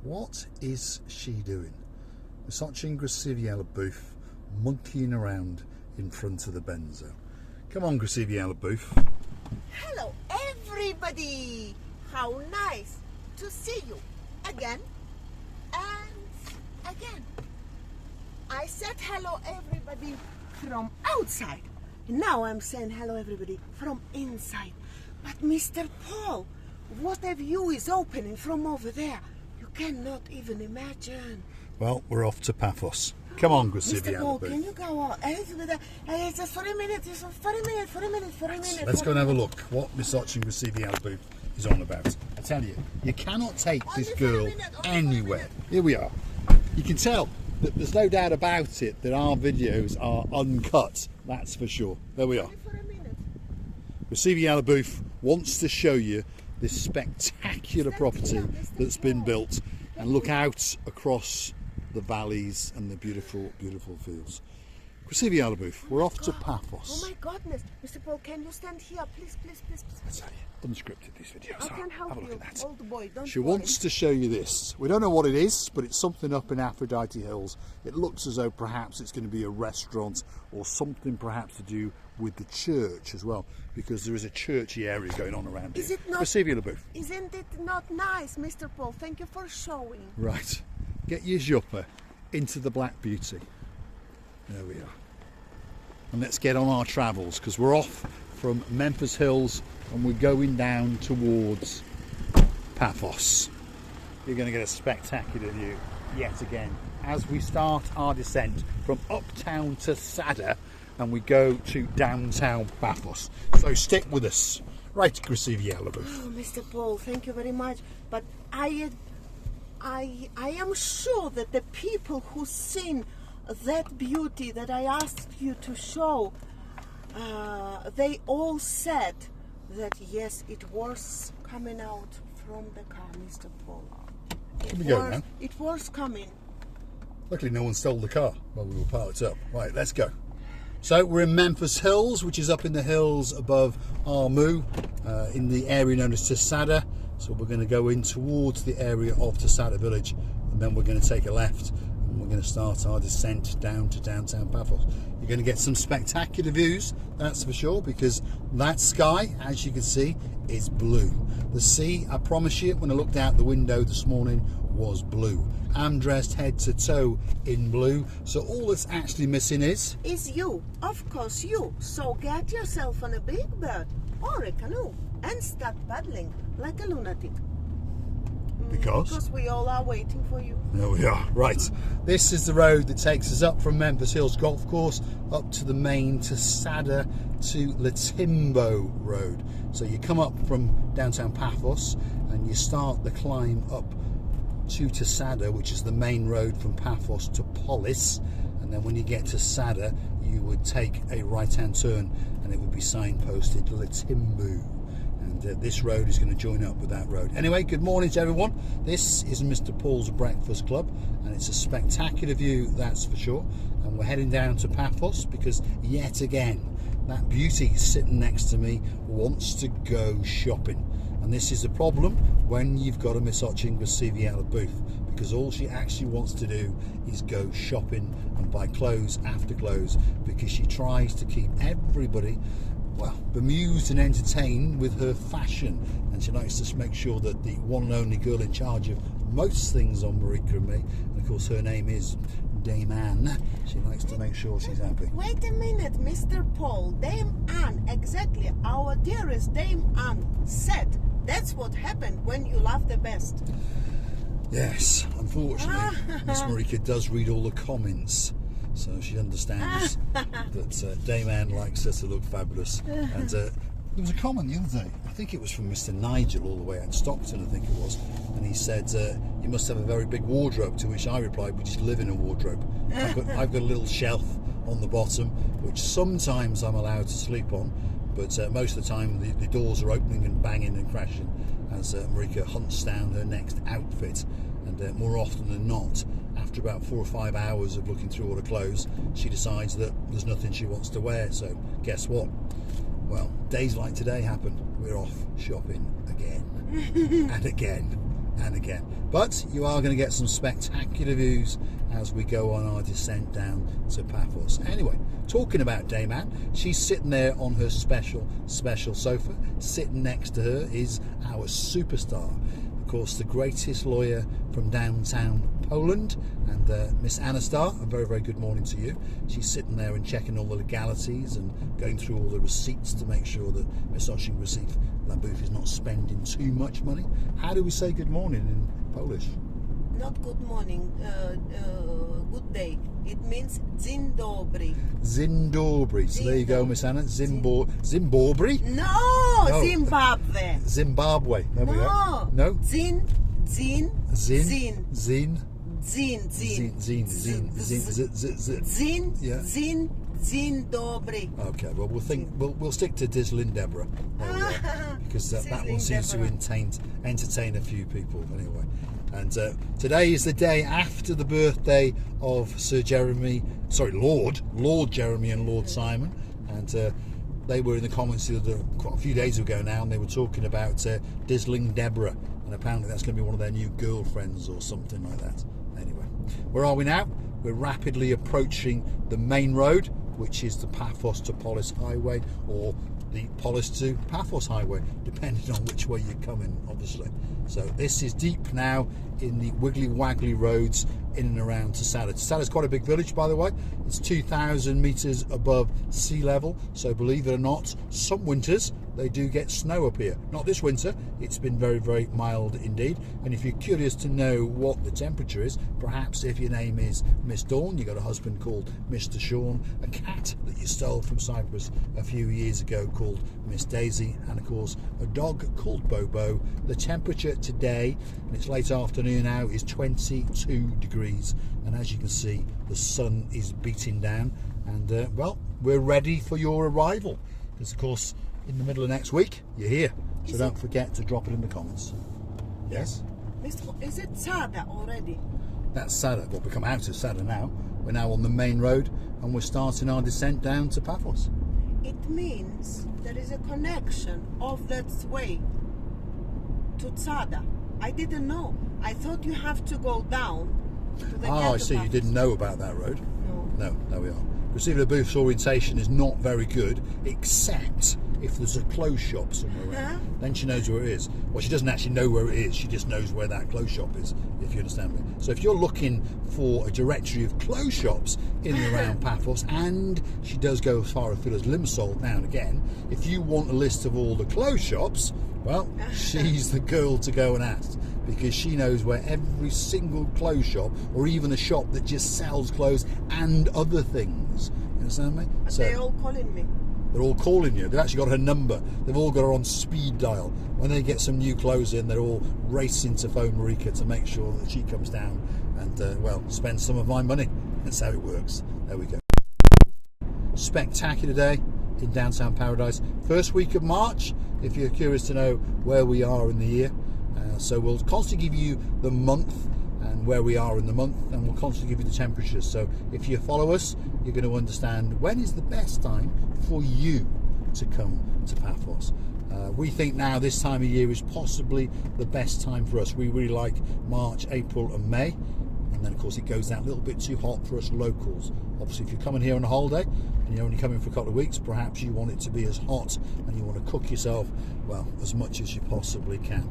What is she doing? Such Grasiviela booth monkeying around in front of the benzo. Come on, Grasiviela booth. Hello, everybody! How nice to see you again and again. I said hello, everybody, from outside. Now I'm saying hello, everybody, from inside. But Mr. Paul, what a view is opening from over there. You cannot even imagine. Well, we're off to Paphos. Come on, Mr. Paul, Grasiviela can booth. you go on? Just for a minute, Let's go and have a look what Miss Grasiviela booth is on about. I tell you, you cannot take this girl anywhere. Here we are. You can tell that there's no doubt about it that our videos are uncut. That's for sure. There we are. Grasiviela booth wants to show you this spectacular property that's been built and look out across the valleys and the beautiful, beautiful fields. Grasiviela booth, we're off to Paphos. Oh my goodness. Mr. Paul, can you stand here? Please. I tell you, unscripted these videos I are. can Have help a look you, at that. old boy. Don't She worry. wants to show you this. We don't know what it is, but it's something up in Aphrodite Hills. It looks as though perhaps it's going to be a restaurant or something perhaps to do with the church as well, because there is a churchy area going on around Is here. it not- Grasiviela booth. Isn't it not nice, Mr. Paul? Thank you for showing. Right, get your jumper into the Black Beauty. There we are. And let's get on our travels, because we're off from Memphis Hills and we're going down towards Paphos. You're going to get a spectacular view yet again as we start our descent from uptown to Tsada and we go to downtown Paphos. So stick with us. Right, Grasiviela booth. Oh, Mr. Paul, thank you very much. But I am sure that the people who seen that beauty that I asked you to show, they all said that yes, it was coming out from the car, Mr. Paul. Here we go now. It was coming. Luckily no one stole the car while we were parked up. Right, let's go. So we're in Memphis Hills, which is up in the hills above Armu, in the area known as Tsada. So we're going to go in towards the area of Tsada village, and then we're going to take a left and we're going to start our descent down to downtown Paphos. You're going to get some spectacular views, that's for sure, because that sky, as you can see, is blue. The sea, I promise you, when I looked out the window this morning, was blue. I'm dressed head to toe in blue, so all that's actually missing is You, of course you. So get yourself on a big bird or a canoe and start paddling like a lunatic. Because we all are waiting for you. There we are. Right, this is the road that takes us up from Memphis Hills Golf Course up to the main Tsada to Latimbo Road. So you come up from downtown Paphos and you start the climb up to Tsada, which is the main road from Paphos to Polis, and then when you get to Tsada you would take a right-hand turn and it would be signposted Latimbo. This road is going to join up with that road. Anyway, good morning to everyone. This is Mr. Paul's Breakfast Club and it's a spectacular view, that's for sure. And we're heading down to Paphos because yet again that beauty sitting next to me wants to go shopping. And this is a problem when you've got a Miss Grasiviela booth, because all she actually wants to do is go shopping and buy clothes after clothes, because she tries to keep everybody, well, bemused and entertained with her fashion, and she likes to make sure that the one and only girl in charge of most things on Marika and me, and of course her name is Dame Anne, she likes to make sure she's happy. Wait a minute, Mr. Paul. Dame Anne, exactly. Our dearest Dame Anne said that's what happened when you laugh the best. Yes, unfortunately, Miss Marika does read all the comments, so she understands that Dame Anne likes her to look fabulous. And there was a comment the other day, I think it was from Mr. Nigel all the way out in Stockton, I think it was, and he said, you must have a very big wardrobe, to which I replied, we just live in a wardrobe. I've got a little shelf on the bottom, which sometimes I'm allowed to sleep on, but most of the time the doors are opening and banging and crashing as Marika hunts down her next outfit. And more often than not, after about 4 or 5 hours of looking through all her clothes, she decides that there's nothing she wants to wear. So guess what? Well, days like today happen. We're off shopping again and again and again. But you are going to get some spectacular views as we go on our descent down to Paphos. Anyway, talking about Dame Anne, she's sitting there on her special sofa. Sitting next to her is our superstar, of course, the greatest lawyer from downtown Poland, and Miss Anastar. A very, very good morning to you. She's sitting there and checking all the legalities and going through all the receipts to make sure that Miss Oshing Labuf is not spending too much money. How do we say good morning in Polish? Not good morning, good day. It means dzień dobry. Dzień dobry. So there you go, Miss Anna. Zimbabwe? No, Zimbabwe. Zimbabwe. There we go. No? Dzień dobry. Okay, well we'll stick to Dislin Deborah. There we go. Because that one seems to entertain a few people anyway. And today is the day after the birthday of Lord Jeremy and Lord Simon, and they were in the comments quite a few days ago now, and they were talking about Dizzling Deborah, and apparently that's going to be one of their new girlfriends or something like that. Anyway, where are we now? We're rapidly approaching the main road, which is the Paphos to Polis Highway, or the Polis to Paphos Highway, depending on which way you're coming, obviously. So this is deep now in the wiggly waggly roads in and around Tsada. Tsada is quite a big village, by the way. It's 2,000 meters above sea level, so believe it or not, some winters they do get snow up here. Not this winter, it's been very, very mild indeed. And if you're curious to know what the temperature is, perhaps if your name is Miss Dawn, you got a husband called Mr. Sean, a cat that you stole from Cyprus a few years ago called Miss Daisy, and of course a dog called Bobo. The temperature today, and it's late afternoon now, is 22 degrees, and as you can see the sun is beating down, and well, we're ready for your arrival, because of course in the middle of next week you're here, so don't forget to drop it in the comments. Yes? Is it Tsada already? That's Tsada. Well, we come out of Tsada now. We're now on the main road and we're starting our descent down to Paphos. It means there is a connection of that way to Tsada. I didn't know. I thought you have to go down to the I see. You didn't know about that road. No, there we are. Receiver Labuf's orientation is not very good, except if there's a clothes shop somewhere around. Then she knows where it is. Well, she doesn't actually know where it is, she just knows where that clothes shop is, if you understand me. So if you're looking for a directory of clothes shops in and around Paphos, and she does go as far afield as Limassol now and again, if you want a list of all the clothes shops, well, she's the girl to go and ask, because she knows where every single clothes shop, or even a shop that just sells clothes and other things. You understand me? So they're all calling me. They're all calling you. They've actually got her number. They've all got her on speed dial. When they get some new clothes in, they're all racing to phone Marika to make sure that she comes down and, well, spends some of my money. That's how it works. There we go. Spectacular day in downtown Paradise. First week of March, if you're curious to know where we are in the year. So we'll constantly give you the month and where we are in the month, and we'll constantly give you the temperatures. So if you follow us, you're going to understand when is the best time for you to come to Paphos. We think now this time of year is possibly the best time for us. We really like March, April and May, and then of course it goes down a little bit too hot for us locals. Obviously if you're coming here on a holiday and you're only coming for a couple of weeks, perhaps you want it to be as hot and you want to cook yourself, well, as much as you possibly can.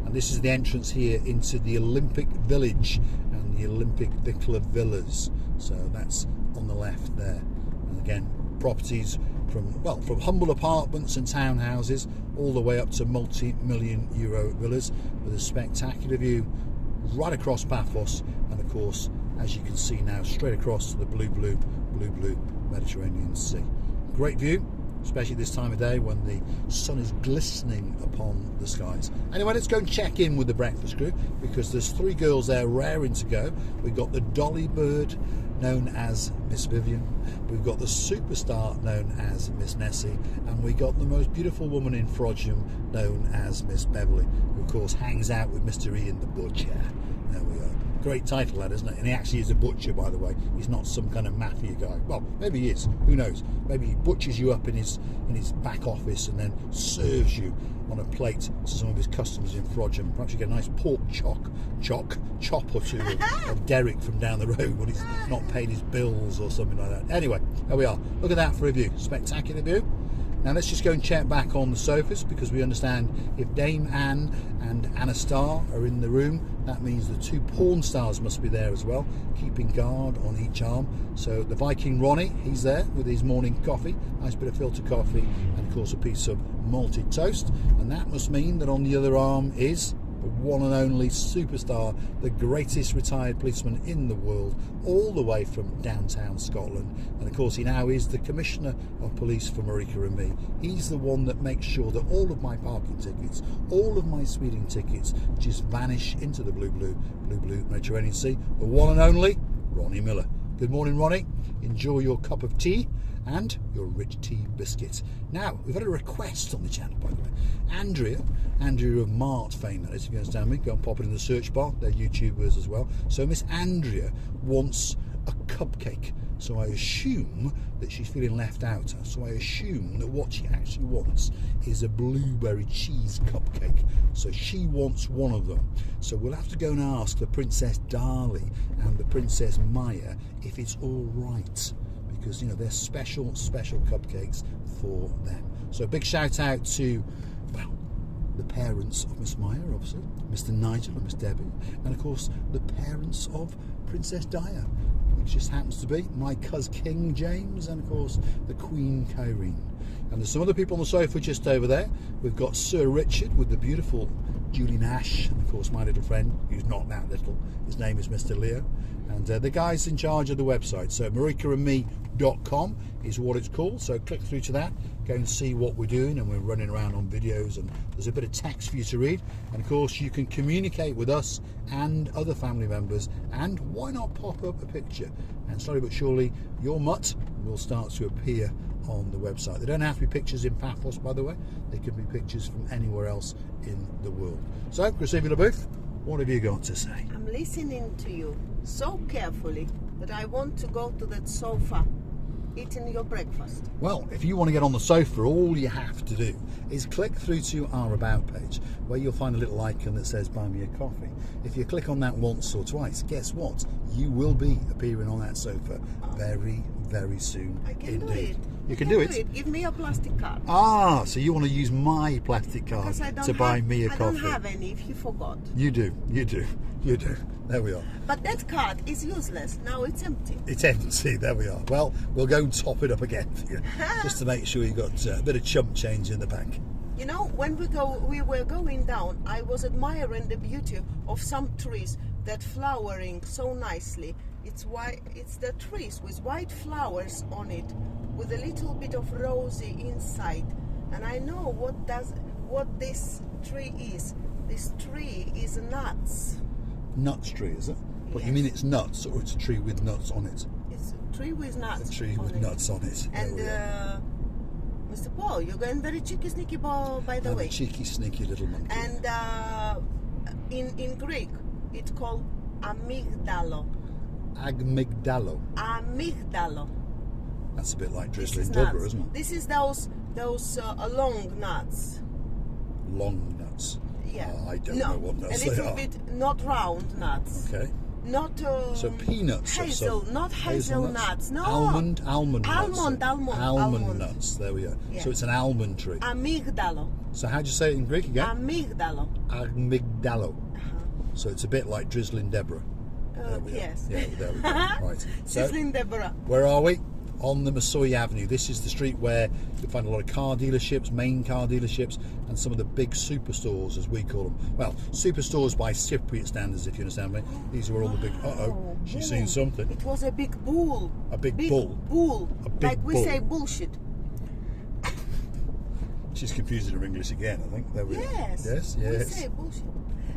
And this is the entrance here into the Olympic Village and the Olympic Vicla Villas. So that's on the left there. And again, properties from humble apartments and townhouses all the way up to multi-million euro villas with a spectacular view right across Paphos, and of course, as you can see now, straight across to the blue Mediterranean Sea. Great view, especially this time of day when the sun is glistening upon the skies. Anyway, let's go and check in with the breakfast crew, because there's three girls there raring to go. We've got the Dolly Bird, known as Miss Vivian. We've got the superstar, known as Miss Nessie, and we got the most beautiful woman in Frodsham, known as Miss Beverly, who of course hangs out with Mr. Ian the Butcher. There we are. Great title, that, isn't it? And he actually is a butcher, by the way. He's not some kind of mafia guy. Well, maybe he is. Who knows? Maybe he butchers you up in his back office and then serves you on a plate to some of his customers in Frodsham. Perhaps you get a nice pork chop or two of Derek from down the road when he's not paid his bills or something like that. Anyway, there we are. Look at that for a view. Spectacular view. Now let's just go and check back on the sofas, because we understand if Dame Anne and Anna Starr are in the room, that means the two porn stars must be there as well, keeping guard on each arm. So the Viking Ronnie, he's there with his morning coffee, nice bit of filter coffee, and of course a piece of malted toast. And that must mean that on the other arm is the one and only superstar, the greatest retired policeman in the world, all the way from downtown Scotland. And of course he now is the Commissioner of Police for Marika and me. He's the one that makes sure that all of my parking tickets, all of my speeding tickets just vanish into the blue Mediterranean Sea. The one and only Ronnie Miller. Good morning, Ronnie. Enjoy your cup of tea and your rich tea biscuit. Now, we've had a request on the channel, by the way. Andrea of Mart fame, that is, if you understand me. Go and pop it in the search bar. They're YouTubers as well. So Miss Andrea wants a cupcake. So I assume that she's feeling left out. So I assume that what she actually wants is a blueberry cheese cupcake. So she wants one of them. So we'll have to go and ask the Princess Darlie and the Princess Maya if it's all right, because, you know, they're special cupcakes for them. So a big shout out to, well, the parents of Miss Maya, obviously, Mr. Nigel and Miss Debbie, and of course the parents of Princess Dia, which just happens to be my cousin King James, and of course the Queen Kyrene. And there's some other people on the sofa just over there. We've got Sir Richard with the beautiful Julie Nash, and of course my little friend, who's not that little, his name is Mr. Leo, and the guy's in charge of the website. So marikaandme.com is what it's called. So click through to that, go and see what we're doing, and we're running around on videos, and there's a bit of text for you to read. And of course you can communicate with us and other family members, and why not pop up a picture, and slowly but surely your mutt will start to appear on the website. They don't have to be pictures in Paphos, by the way. They can be pictures from anywhere else in the world. So, Christina Booth, what have you got to say? I'm listening to you so carefully that I want to go to that sofa eating your breakfast. Well, if you want to get on the sofa, all you have to do is click through to our About page, where you'll find a little icon that says Buy Me a Coffee. If you click on that once or twice, guess what? You will be appearing on that sofa very, very soon. I can indeed. do it. You can do it. Give me a plastic card. Ah, so you want to use my plastic card Because I don't to buy have- me a I coffee. don't have any, if you forgot. You do. There we are. But that card is useless. Now it's empty. It's empty. There we are. Well, we'll go and top it up again for you, just to make sure you got a bit of chump change in the bank. You know, when we were going down, I was admiring the beauty of some trees that flowering so nicely. It's the trees with white flowers on it, with a little bit of rosy inside. And I know what this tree is. This tree is nuts. Nuts tree, is it? But you Yes. mean it's nuts, or it's a tree with nuts on it? It's a tree with nuts. A tree on with it. nuts on it. There And we are. Mr. Paul, you're going very cheeky sneaky by the I'm way. a cheeky, sneaky little monkey. And in Greek, it's called amygdalo. Amygdalo. Amygdalo. That's a bit like This drizzling is Deborah, nuts. isn't it? This is those long nuts. Long nuts. Yeah. I don't know what nuts a they little are. bit, not round nuts. Okay. Not So peanuts. of hazel, some- not hazelnuts. No. Almond nuts. Almond. Nuts. There we are. Yeah. So it's an almond tree. Amygdalo. So how do you say it in Greek again? Amygdalo. Amygdalo. So it's a bit like drizzling Deborah. There we are. Yes. Yeah, there we go. Right. So Sizzling Deborah. where are we? On the Massoy Avenue. This is the street where you'll find a lot of car dealerships, main car dealerships, and some of the big superstores, as we call them. Well, superstores by Cypriot standards, if you understand me. These are where all the big... Uh-oh, she's seen something. It was a big bull. A big bull. Bull. A big like we bull. say bullshit. She's confusing her English again, I think. There we Yes. are. Yes, We yes. say bullshit.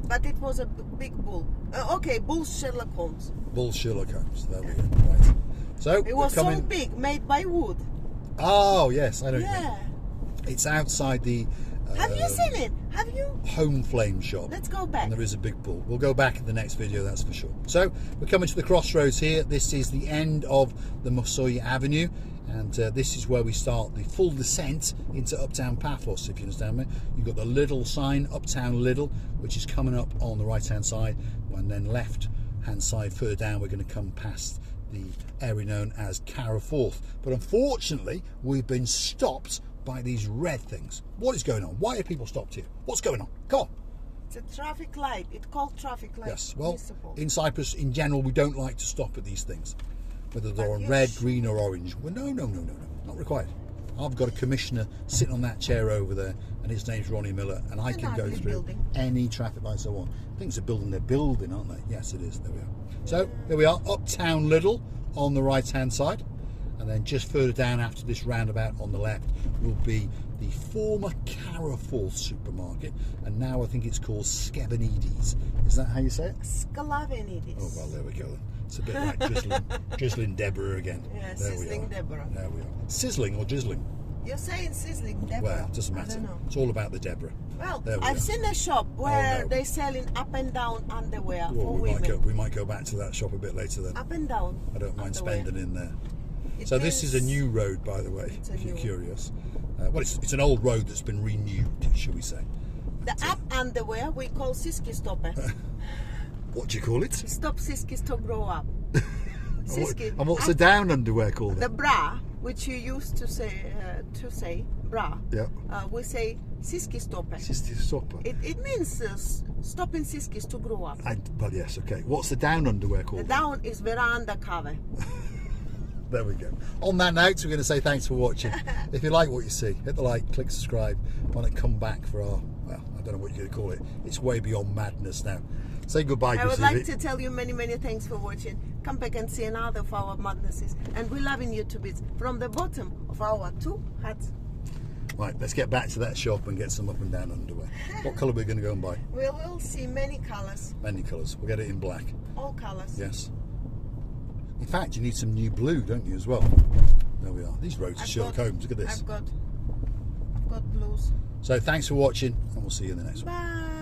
But it was a big bull. Okay, bull Sherlock Holmes. Bull Sherlock Holmes. There we go. Right. So, It was we're coming... so big, made by wood. Oh, yes, I know what you mean. Yeah. It's outside the Have you seen it? Have you? Home Flame shop. Let's go back. And there is a big pool. We'll go back in the next video, that's for sure. So we're coming to the crossroads here. This is the end of the Mosoya Avenue, and this is where we start the full descent into Uptown Paphos, if you understand me. You've got the Lidl sign, Uptown Lidl, which is coming up on the right hand side, and then left hand side further down we're going to come past the area known as Carrefourth. But unfortunately we've been stopped by these red things. What is going on? Why are people stopped here? What's going on? Come on. It's a traffic light. It's called traffic light. Yes, well, Visible. in Cyprus in general we don't like to stop at these things, whether they're on red, green or orange. Well, no, not required. I've got a commissioner sitting on that chair over there, and his name's Ronnie Miller, and I can go through any traffic lights I want. I think it's a building they're building, aren't they? Yes, it is. There we are. So there we are, Uptown Lidl on the right hand side, and then just further down after this roundabout on the left will be the former Carrefour supermarket, and now I think it's called Skevenides. Is that how you say it? Sklavenides. Oh well, there we go then. It's a bit like drizzling Deborah again. Yeah, there sizzling Deborah. There we are. Sizzling or drizzling? You're saying sizzling Deborah. Well, it doesn't matter. I don't know. It's all about the Deborah. Well, There we I've are. seen a shop where no. they're selling up and down underwear Well, for we women. might go back to that shop a bit later then. Up and down. I don't mind underwear. spending in there. It So this is a means- new road, by the way, It's a if you're new- curious. Well, it's an old road that's been renewed, shall we say. The up underwear we call siski stopper. What do you call it? Stop siskis to grow up. Siski. And what's the down underwear called The then? bra, which you used to say bra. Yeah. We say siski stopper. It's the stopper. It means stopping siskis to grow up. Well, yes, okay. What's the down underwear The called? down is veranda cover. There we go. On that note, we're going to say thanks for watching. If you like what you see, hit the like, click subscribe. Why not come back for our, well, I don't know what you're going to call it. It's way beyond madness now. Say goodbye, I would Chrissy. like to tell you many thanks for watching. Come back and see another of our madnesses. And we're loving you to bits from the bottom of our two hearts. Right, let's get back to that shop and get some up and down underwear. What colour are we going to go and buy? We will see many colors, Many colours. We'll get it in black. all colors. Yes. In fact, you need some new blue, don't you, as well? There we are. These roads are Sherlock Holmes. Look at this. I've got blues. So thanks for watching, and we'll see you in the next one. Bye.